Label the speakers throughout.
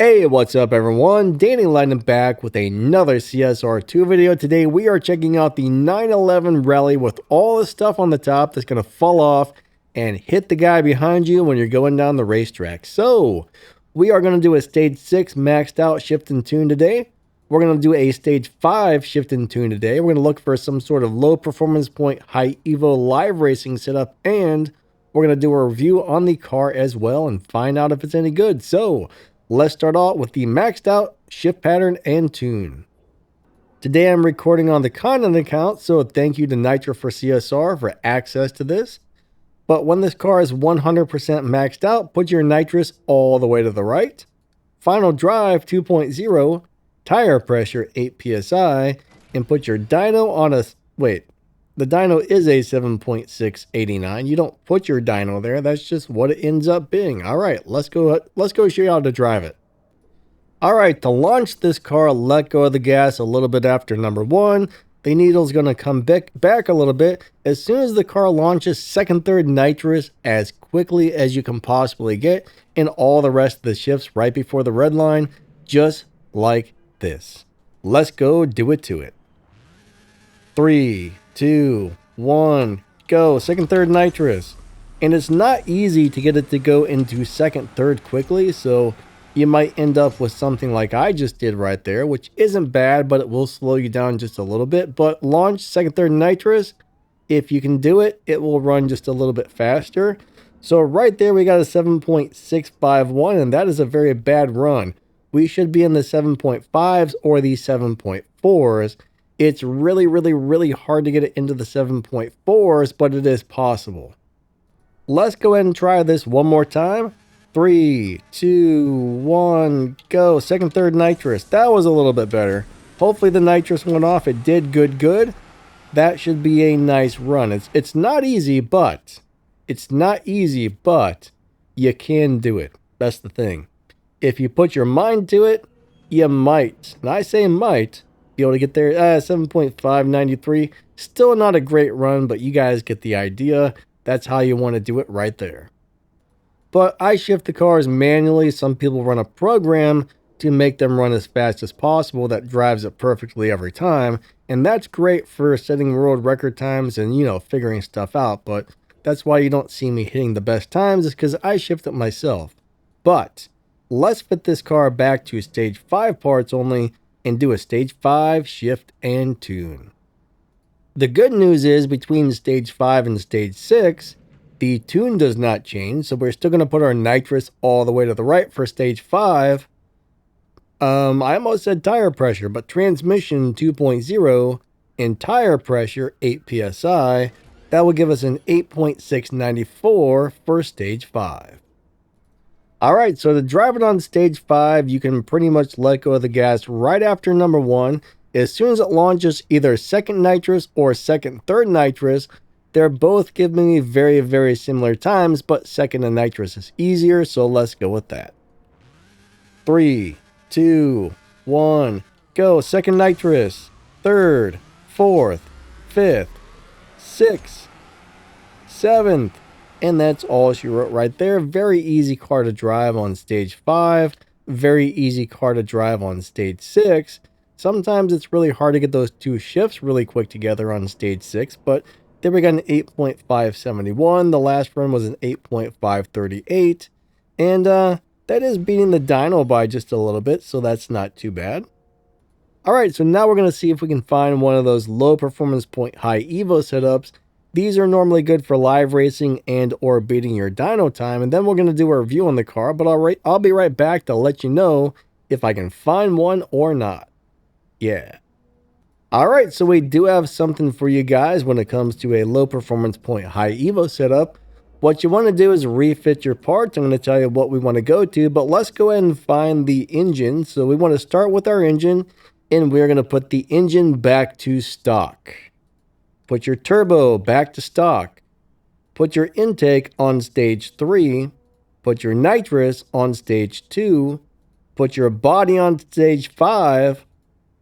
Speaker 1: Hey, what's up everyone? Danny Lightning back with another CSR2 video. Today we are checking out the 911 Rallye with all the stuff on the top that's going to fall off and hit the guy behind you when you're going down the racetrack. So, we are going to do a stage 6 maxed out shift and tune today. We're going to do a stage 5 shift and tune today. We're going to look for some sort of low performance point, high evo live racing setup, and we're going to do a review on the car as well and find out if it's any good. So, let's start out with the maxed out shift pattern and tune. Today I'm recording on the content account, so thank you to Nitro for CSR for access to this. But when this car is 100% maxed out, put your nitrous all the way to the right. Final drive 2.0, tire pressure 8 psi, and put your dyno on a... Wait, the dyno is a 7.689. You don't put your dyno there. That's just what it ends up being. All right, let's go show you how to drive it. All right, to launch this car, let go of the gas a little bit after number 1. The needle's going to come back a little bit. As soon as the car launches, second, third nitrous as quickly as you can possibly get, and all the rest of the shifts right before the red line, just like this. Let's go do it to it. 3, 2, 1, go. Second, third nitrous. And it's not easy to get it to go into second, third quickly, so you might end up with something like I just did right there, which isn't bad, but it will slow you down just a little bit. But launch second, third nitrous. If you can do it, it will run just a little bit faster. So right there, we got a 7.651, and that is a very bad run. We should be in the 7.5s or the 7.4s. It's really hard to get it into the 7.4s, but it is possible. Let's go ahead and try this one more time. 3, 2, 1, go. Second, third nitrous. That was a little bit better. Hopefully the nitrous went off. It did good. That should be a nice run. It's not easy, but you can do it. That's the thing. If you put your mind to it, you might. And I say might be able to get there. 7.593. Still not a great run, but you guys get the idea. That's how you want to do it right there. But I shift the cars manually. Some people run a program to make them run as fast as possible that drives it perfectly every time. And that's great for setting world record times and, figuring stuff out. But that's why you don't see me hitting the best times, is because I shift it myself. But let's fit this car back to stage 5 parts only and do a stage 5 shift and tune. The good news is between stage 5 and stage 6, the tune does not change, so we're still going to put our nitrous all the way to the right for stage 5. I almost said tire pressure, but transmission 2.0 and tire pressure 8 psi. That will give us an 8.694 for stage 5. Alright, so to drive it on stage 5, you can pretty much let go of the gas right after number 1. As soon as it launches either second nitrous or second, third nitrous, they're both giving me very similar times, but second and nitrous is easier, so let's go with that. 3, 2, 1, go. Second nitrous, third, fourth, fifth, sixth, seventh, and that's all she wrote right there. Very easy car to drive on stage 5, very easy car to drive on stage 6. Sometimes it's really hard to get those two shifts really quick together on stage 6, but there we got an 8.571. The last run was an 8.538. And that is beating the dyno by just a little bit, so that's not too bad. Alright, so now we're going to see if we can find one of those low performance point high evo setups. These are normally good for live racing and or beating your dyno time. And then we're going to do a review on the car, but I'll be right back to let you know if I can find one or not. Yeah. Alright, so we do have something for you guys when it comes to a low performance point high evo setup. What you want to do is refit your parts. I'm going to tell you what we want to go to, but let's go ahead and find the engine. So we want to start with our engine, and we're going to put the engine back to stock. Put your turbo back to stock. Put your intake on stage 3. Put your nitrous on stage 2. Put your body on stage 5.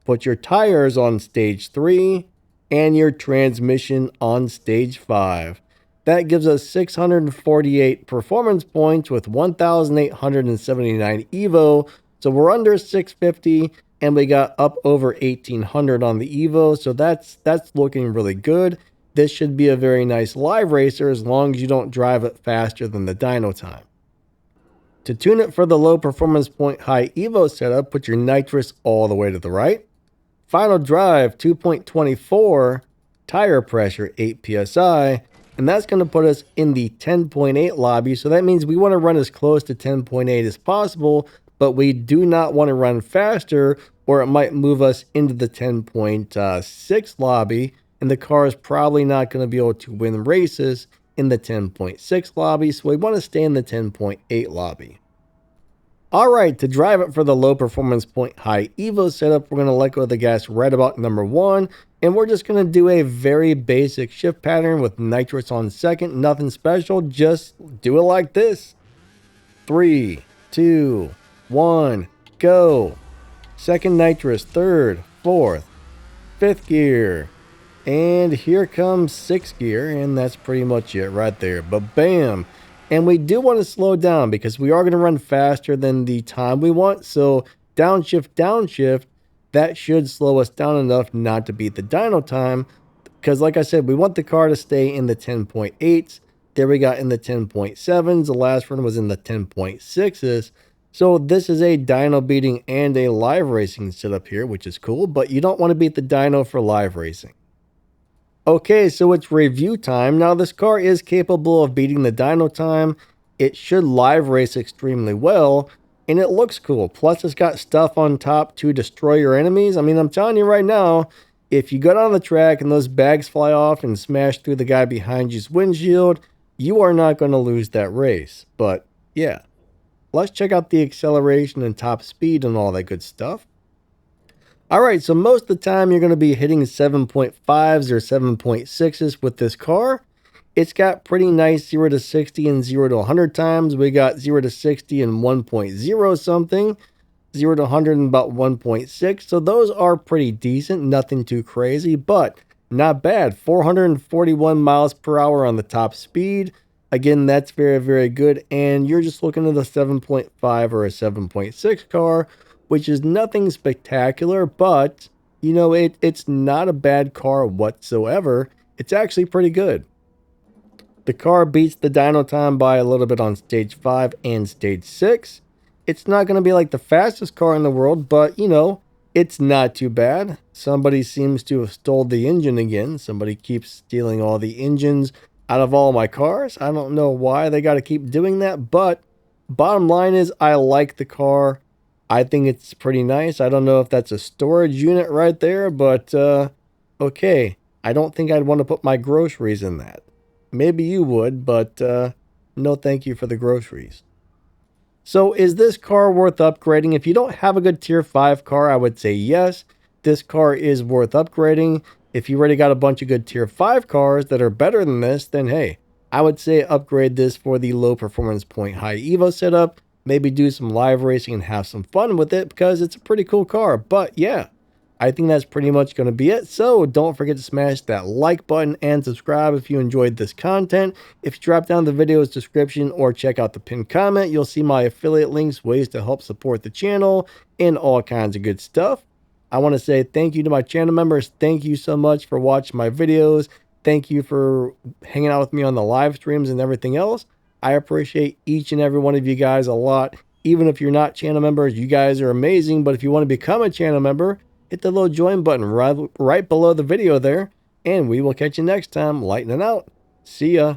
Speaker 1: Put your tires on stage 3 and your transmission on stage 5. That gives us 648 performance points with 1,879 Evo, So we're under 650 and we got up over 1800 on the Evo. So that's looking really good. This should be a very nice live racer as long as you don't drive it faster than the dyno time. To tune it for the low performance point high Evo setup, put your nitrous all the way to the right. Final drive 2.24, tire pressure 8 psi, and that's going to put us in the 10.8 lobby. So that means we want to run as close to 10.8 as possible, but we do not want to run faster or it might move us into the 10.6 lobby, and the car is probably not going to be able to win races in the 10.6 lobby, so we want to stay in the 10.8 lobby. Alright, to drive it for the low performance point high Evo setup, we're going to let go of the gas right about number 1, and we're just going to do a very basic shift pattern with nitrous on second, nothing special, just do it like this. 3, 2, 1, go. Second nitrous, third, fourth, fifth gear. And here comes sixth gear, and that's pretty much it right there. But bam! And we do want to slow down because we are going to run faster than the time we want. So downshift, that should slow us down enough not to beat the dyno time. Because like I said, we want the car to stay in the 10.8s. There we got in the 10.7s. The last one was in the 10.6s. So this is a dyno beating and a live racing setup here, which is cool. But you don't want to beat the dyno for live racing. Okay, so it's review time. Now this car is capable of beating the dyno time. It should live race extremely well, and it looks cool. Plus it's got stuff on top to destroy your enemies. I mean, I'm telling you right now, if you go down the track and those bags fly off and smash through the guy behind you's windshield, you are not going to lose that race. But yeah, let's check out the acceleration and top speed and all that good stuff. Alright, so most of the time you're going to be hitting 7.5s or 7.6s with this car. It's got pretty nice 0 to 60 and 0 to 100 times. We got 0 to 60 in 1.0 something, 0 to 100 in about 1.6. So those are pretty decent, nothing too crazy, but not bad. 441 miles per hour on the top speed. Again, that's very, very good. And you're just looking at a 7.5 or a 7.6 car, which is nothing spectacular, but, you know, it's not a bad car whatsoever. It's actually pretty good. The car beats the dyno time by a little bit on stage 5 and stage 6. It's not going to be like the fastest car in the world, but, you know, it's not too bad. Somebody seems to have stole the engine again. Somebody keeps stealing all the engines out of all my cars. I don't know why they got to keep doing that, but bottom line is I like the car. I think it's pretty nice. I don't know if that's a storage unit right there, but okay. I don't think I'd want to put my groceries in that. Maybe you would, but no thank you for the groceries. So is this car worth upgrading? If you don't have a good tier 5 car, I would say yes. This car is worth upgrading. If you already got a bunch of good tier 5 cars that are better than this, then hey, I would say upgrade this for the low performance point high Evo setup. Maybe do some live racing and have some fun with it because it's a pretty cool car. But yeah, I think that's pretty much going to be it. So don't forget to smash that like button and subscribe if you enjoyed this content. If you drop down the video's description or check out the pinned comment, you'll see my affiliate links, ways to help support the channel, and all kinds of good stuff. I want to say thank you to my channel members. Thank you so much for watching my videos. Thank you for hanging out with me on the live streams and everything else. I appreciate each and every one of you guys a lot. Even if you're not channel members, you guys are amazing. But if you want to become a channel member, hit the little join button right below the video there. And we will catch you next time. Lightning out. See ya.